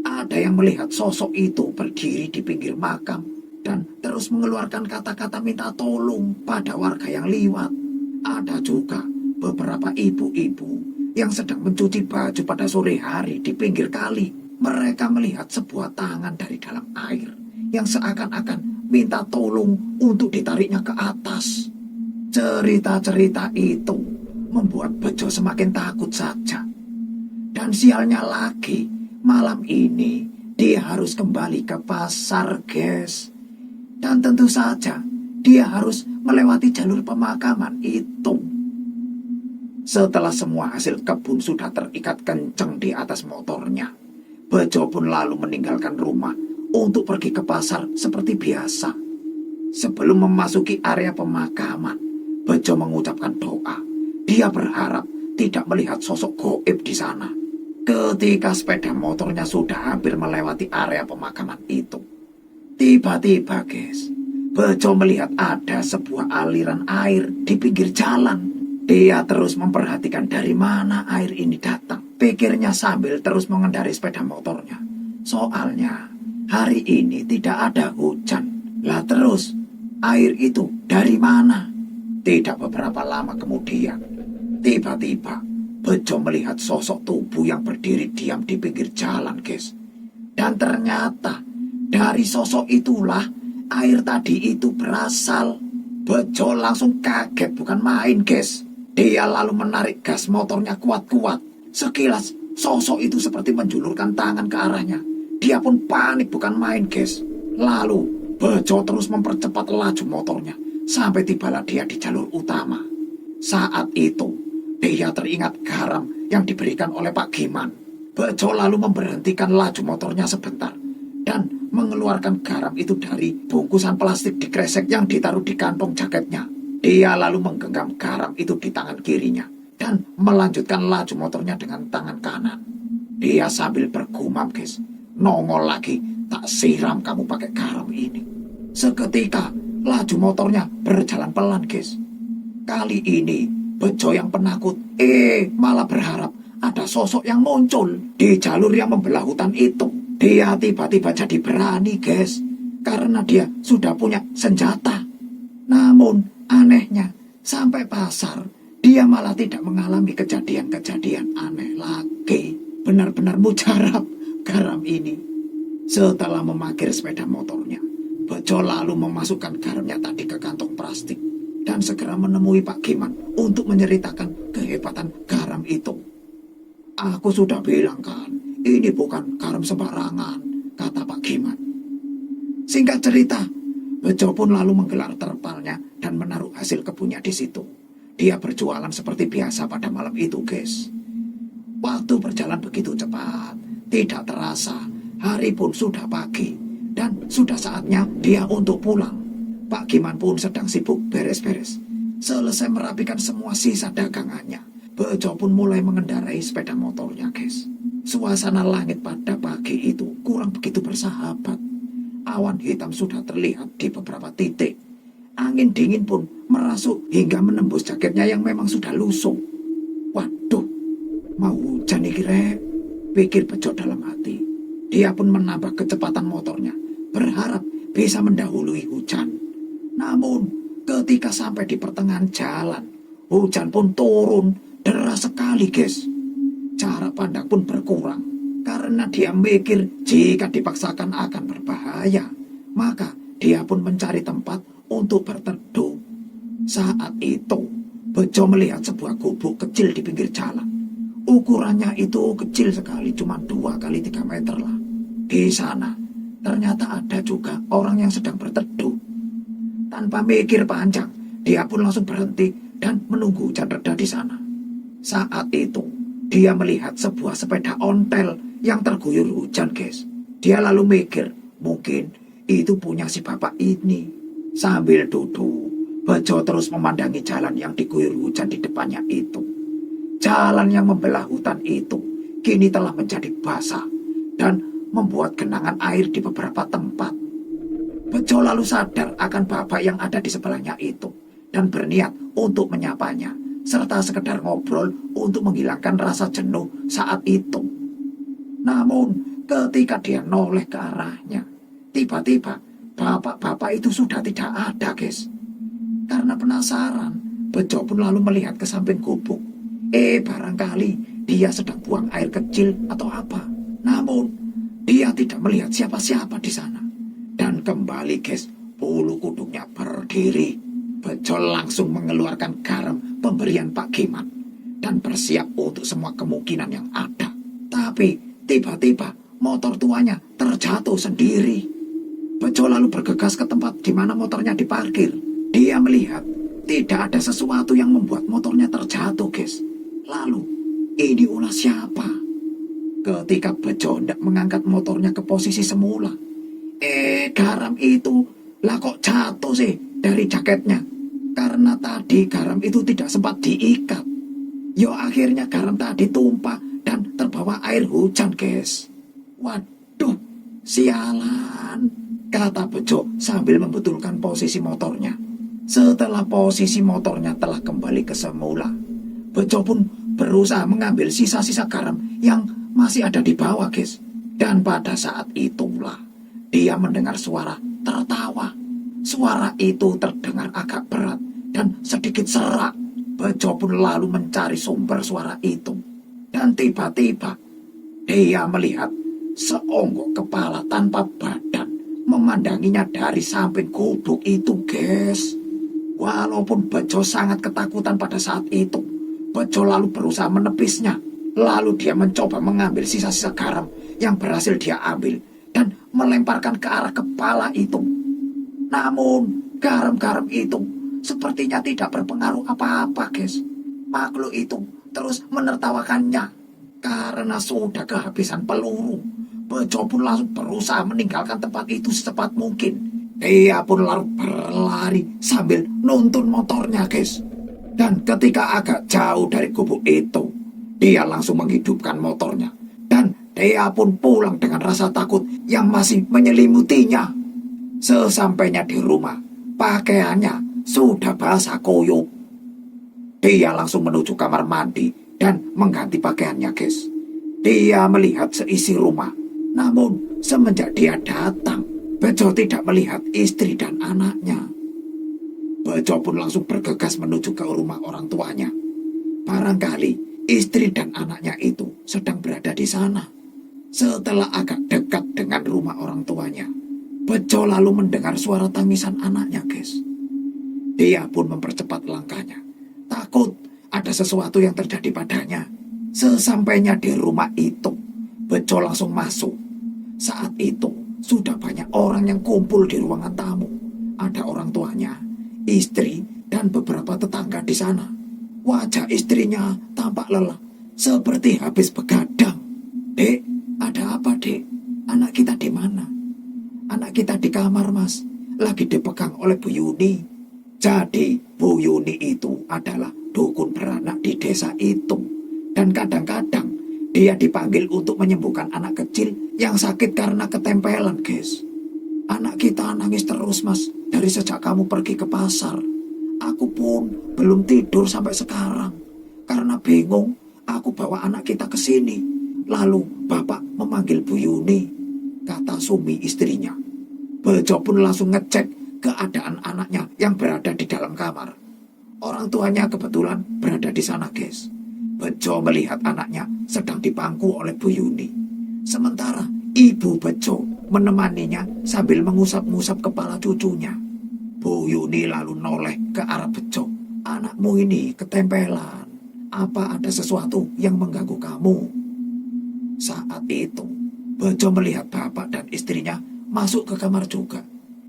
Ada yang melihat sosok itu berdiri di pinggir makam dan terus mengeluarkan kata-kata minta tolong pada warga yang liwat. Ada juga beberapa ibu-ibu yang sedang mencuci baju pada sore hari di pinggir kali. Mereka melihat sebuah tangan dari dalam air yang seakan-akan minta tolong untuk ditariknya ke atas. Cerita-cerita itu membuat Bejo semakin takut saja. Dan sialnya lagi, malam ini dia harus kembali ke pasar, guys. Dan tentu saja dia harus melewati jalur pemakaman itu. Setelah semua hasil kebun sudah terikat kencang di atas motornya, Bejo pun lalu meninggalkan rumah untuk pergi ke pasar seperti biasa. Sebelum memasuki area pemakaman, Bejo mengucapkan doa. Dia berharap tidak melihat sosok goib di sana. Ketika sepeda motornya sudah hampir melewati area pemakaman itu, tiba-tiba, guys, Bejo melihat ada sebuah aliran air di pinggir jalan. Dia terus memperhatikan dari mana air ini datang. Pikirnya sambil terus mengendarai sepeda motornya. Soalnya hari ini tidak ada hujan. Lah terus air itu dari mana? Tidak beberapa lama kemudian, tiba-tiba Bejo melihat sosok tubuh yang berdiri diam di pinggir jalan, guys. Dan ternyata dari sosok itulah air tadi itu berasal. Bejo langsung kaget bukan main, guys. Dia lalu menarik gas motornya kuat-kuat. Sekilas sosok itu seperti menjulurkan tangan ke arahnya. Dia pun panik bukan main, guys. Lalu Bejo terus mempercepat laju motornya sampai tibalah dia di jalur utama. Saat itu dia teringat garam yang diberikan oleh Pak Giman. Bejo lalu memberhentikan laju motornya sebentar dan mengeluarkan garam itu dari bungkusan plastik di kresek yang ditaruh di kantong jaketnya. Dia lalu menggenggam garam itu di tangan kirinya dan melanjutkan laju motornya dengan tangan kanan. Dia sambil bergumam, guys, nongol lagi, tak siram kamu pakai garam ini. Seketika laju motornya berjalan pelan, guys. Kali ini Bejo yang penakut malah berharap ada sosok yang muncul di jalur yang membelah hutan itu. Dia tiba-tiba jadi berani, guys, karena dia sudah punya senjata. Namun anehnya sampai pasar dia malah tidak mengalami kejadian-kejadian aneh lagi. Benar-benar mujarab garam ini. Setelah memakir sepeda motornya, Bejo lalu memasukkan garamnya tadi ke kantong plastik dan segera menemui Pak Giman untuk menceritakan kehebatan garam itu. Aku sudah bilang kan, ini bukan garam sembarangan, kata Pak Giman. Singkat cerita, Bejo pun lalu menggelar terpalnya dan menaruh hasil kebunnya di situ. Dia berjualan seperti biasa pada malam itu, guys. Waktu berjalan begitu cepat, tidak terasa hari pun sudah pagi. dan sudah saatnya dia untuk pulang. Pak Giman pun sedang sibuk beres-beres. Selesai merapikan semua sisa dagangannya, Bejo pun mulai mengendarai sepeda motornya, guys. Suasana langit pada pagi itu kurang begitu bersahabat. Awan hitam sudah terlihat di beberapa titik. Angin dingin pun merasuk hingga menembus jaketnya yang memang sudah lusuh. Waduh, mau hujan nih Rek, pikir Bejo dalam hati. Dia pun menambah kecepatan motornya, berharap bisa mendahului hujan. Namun, ketika sampai di pertengahan jalan, hujan pun turun deras sekali, guys. Jarak pandang pun berkurang, karena dia mikir jika dipaksakan akan berbahaya. Maka, dia pun mencari tempat untuk berteduh. Saat itu, Bejo melihat sebuah gubuk kecil di pinggir jalan. Ukurannya itu kecil sekali, cuma 2 kali 3 meter lah. Di sana, ternyata ada juga orang yang sedang berteduh. Tanpa mikir panjang, dia pun langsung berhenti dan menunggu hujan reda di sana. Saat itu, dia melihat sebuah sepeda ontel yang terguyur hujan, guys. Dia lalu mikir, mungkin itu punya si bapak ini. Sambil duduk, Bejo terus memandangi jalan yang diguyur hujan di depannya itu. Jalan yang membelah hutan itu kini telah menjadi basah dan membuat genangan air di beberapa tempat. Bejo lalu sadar akan bapak yang ada di sebelahnya itu dan berniat untuk menyapanya serta sekedar ngobrol untuk menghilangkan rasa jenuh saat itu. Namun ketika dia noleh ke arahnya, tiba-tiba bapak-bapak itu sudah tidak ada, guys. Karena penasaran, Bejo pun lalu melihat ke samping gubuk. Barangkali dia sedang buang air kecil atau apa. Namun dia tidak melihat siapa-siapa di sana. Dan kembali, guys, bulu kuduknya berdiri. Bejo langsung mengeluarkan garam pemberian Pak Giman dan bersiap untuk semua kemungkinan yang ada. Tapi tiba-tiba motor tuanya terjatuh sendiri. Bejo lalu bergegas ke tempat di mana motornya diparkir. Dia melihat tidak ada sesuatu yang membuat motornya terjatuh, guys. Lalu, ini ulah siapa? Ketika Bejo hendak mengangkat motornya ke posisi semula, garam itu lah kok jatuh sih dari jaketnya. Karena tadi garam itu tidak sempat diikat. Yo akhirnya garam tadi tumpah dan terbawa air hujan, guys. Waduh, sialan, kata Bejo sambil membetulkan posisi motornya. Setelah posisi motornya telah kembali ke semula, Bejo pun berusaha mengambil sisa-sisa garam yang masih ada di bawah, guys. Dan pada saat itulah dia mendengar suara tertawa. Suara itu terdengar agak berat dan sedikit serak. Bejo pun lalu mencari sumber suara itu. Dan tiba-tiba dia melihat seonggok kepala tanpa badan memandanginya dari samping gubuk itu, guys. Walaupun Bejo sangat ketakutan pada saat itu, Bejo lalu berusaha menepisnya. Lalu dia mencoba mengambil sisa-sisa garam yang berhasil dia ambil dan melemparkan ke arah kepala itu. Namun garam-garam itu sepertinya tidak berpengaruh apa-apa, guys. Makhluk itu terus menertawakannya. Karena sudah kehabisan peluru, Bejo pun langsung berusaha meninggalkan tempat itu secepat mungkin. Dia pun lalu berlari sambil nuntun motornya, guys. Dan ketika agak jauh dari gubuk itu, dia langsung menghidupkan motornya. Dan dia pun pulang dengan rasa takut yang masih menyelimutinya. Sesampainya di rumah, pakaiannya sudah basah kuyup. Dia langsung menuju kamar mandi dan mengganti pakaiannya, guys. Dia melihat seisi rumah. Namun semenjak dia datang, Bejo tidak melihat istri dan anaknya. Bejo pun langsung bergegas menuju ke rumah orang tuanya. Barangkali istri dan anaknya itu sedang berada di sana. Setelah agak dekat dengan rumah orang tuanya, Bejo lalu mendengar suara tangisan anaknya, guys. Dia pun mempercepat langkahnya, takut ada sesuatu yang terjadi padanya. Sesampainya di rumah itu, Bejo langsung masuk. Saat itu sudah banyak orang yang kumpul di ruangan tamu. Ada orang tuanya, istri, dan beberapa tetangga di sana. Wajah istrinya tampak lelah, seperti habis begadang. Dek, ada apa, Dek? Anak kita di mana? Anak kita di kamar, Mas. Lagi dipegang oleh Bu Yuni. Jadi, Bu Yuni itu adalah dukun beranak di desa itu. Dan kadang-kadang dia dipanggil untuk menyembuhkan anak kecil yang sakit karena ketempelan, guys. Anak kita nangis terus, Mas, dari sejak kamu pergi ke pasar. Aku pun belum tidur sampai sekarang. Karena bingung, aku bawa anak kita ke sini. Lalu bapak memanggil Bu Yuni, kata Sumi istrinya. Bejo pun langsung ngecek keadaan anaknya yang berada di dalam kamar. Orang tuanya kebetulan berada di sana, guys. Bejo melihat anaknya sedang dipangku oleh Bu Yuni. Sementara ibu Bejo menemaninya sambil mengusap-ngusap kepala cucunya. Bu Yuni lalu noleh ke arah Bejo. Anakmu ini ketempelan. Apa ada sesuatu yang mengganggu kamu? Saat itu, Bejo melihat bapak dan istrinya masuk ke kamar juga.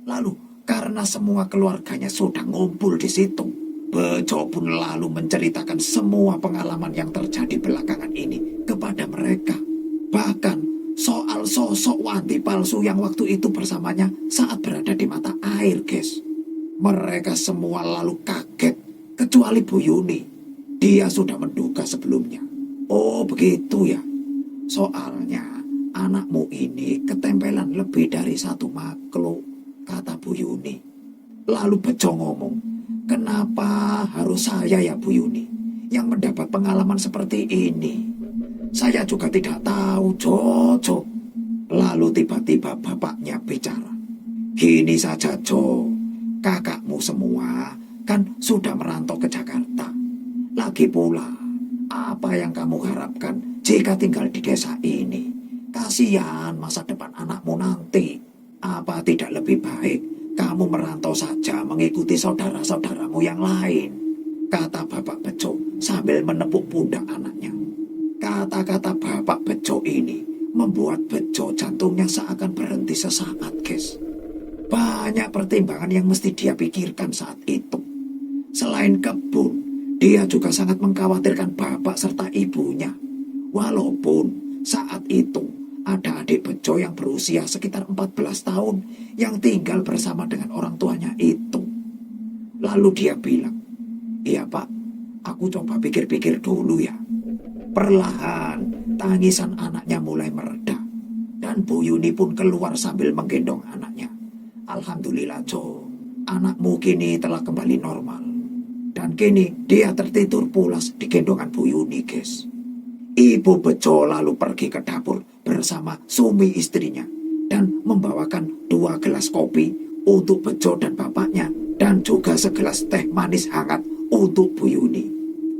Lalu, karena semua keluarganya sudah ngumpul di situ, Bejo pun lalu menceritakan semua pengalaman yang terjadi belakangan ini kepada mereka. Bahkan, soal sosok wanti palsu yang waktu itu bersamanya saat berada di mata air, guys. Mereka semua lalu kaget, kecuali Bu Yuni. Dia sudah menduga sebelumnya. Oh, begitu ya. Soalnya anakmu ini ketempelan lebih dari satu makhluk, kata Bu Yuni. Lalu Bejo ngomong, kenapa harus saya ya Bu Yuni yang mendapat pengalaman seperti ini? Saya juga tidak tahu, Jojo. Lalu tiba-tiba bapaknya bicara. Gini saja, Jo. Kakakmu semua kan sudah merantau ke Jakarta. Lagi pula, apa yang kamu harapkan jika tinggal di desa ini? Kasihan masa depan anakmu nanti. Apa tidak lebih baik kamu merantau saja mengikuti saudara-saudaramu yang lain? Kata Bapak Bejo sambil menepuk pundak anaknya. Kata-kata Bapak Bejo ini membuat Bejo jantungnya seakan berhenti sesaat, guys. Banyak pertimbangan yang mesti dia pikirkan saat itu. Selain kebun, dia juga sangat mengkhawatirkan bapak serta ibunya. Walaupun saat itu ada adik Bejo yang berusia sekitar 14 tahun yang tinggal bersama dengan orang tuanya itu. Lalu dia bilang, iya Pak, aku coba pikir-pikir dulu ya. Perlahan tangisan anaknya mulai mereda. Dan Bu Yuni pun keluar sambil menggendong anaknya. Alhamdulillah Jo, anakmu kini telah kembali normal. Dan kini dia tertidur pulas di gendongan Bu Yuni, guys. Ibu Bejo lalu pergi ke dapur bersama Sumi istrinya dan membawakan 2 gelas kopi untuk Bejo dan bapaknya dan juga segelas teh manis hangat untuk Bu Yuni.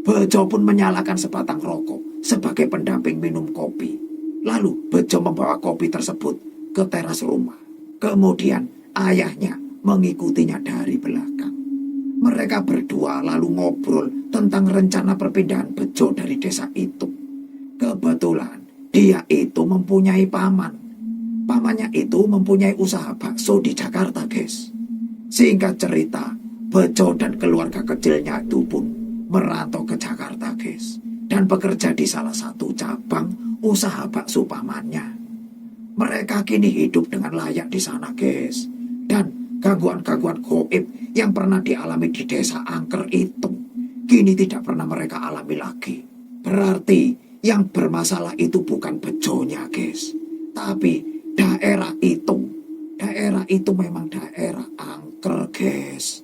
Bejo pun menyalakan sebatang rokok sebagai pendamping minum kopi. Lalu Bejo membawa kopi tersebut ke teras rumah. Kemudian ayahnya mengikutinya dari belakang. Mereka berdua lalu ngobrol tentang rencana perpindahan Bejo dari desa itu. Kebetulan dia itu mempunyai paman. Pamannya itu mempunyai usaha bakso di Jakarta, guys. Singkat cerita, Bejo dan keluarga kecilnya itu pun merantau ke Jakarta, guys. Dan bekerja di salah satu cabang usaha bakso pamannya. Mereka kini hidup dengan layak di sana, guys. Dan gangguan-gangguan gaib yang pernah dialami di desa angker itu kini tidak pernah mereka alami lagi. Berarti yang bermasalah itu bukan Bejonya, guys, tapi daerah itu. Daerah itu memang daerah angker, guys.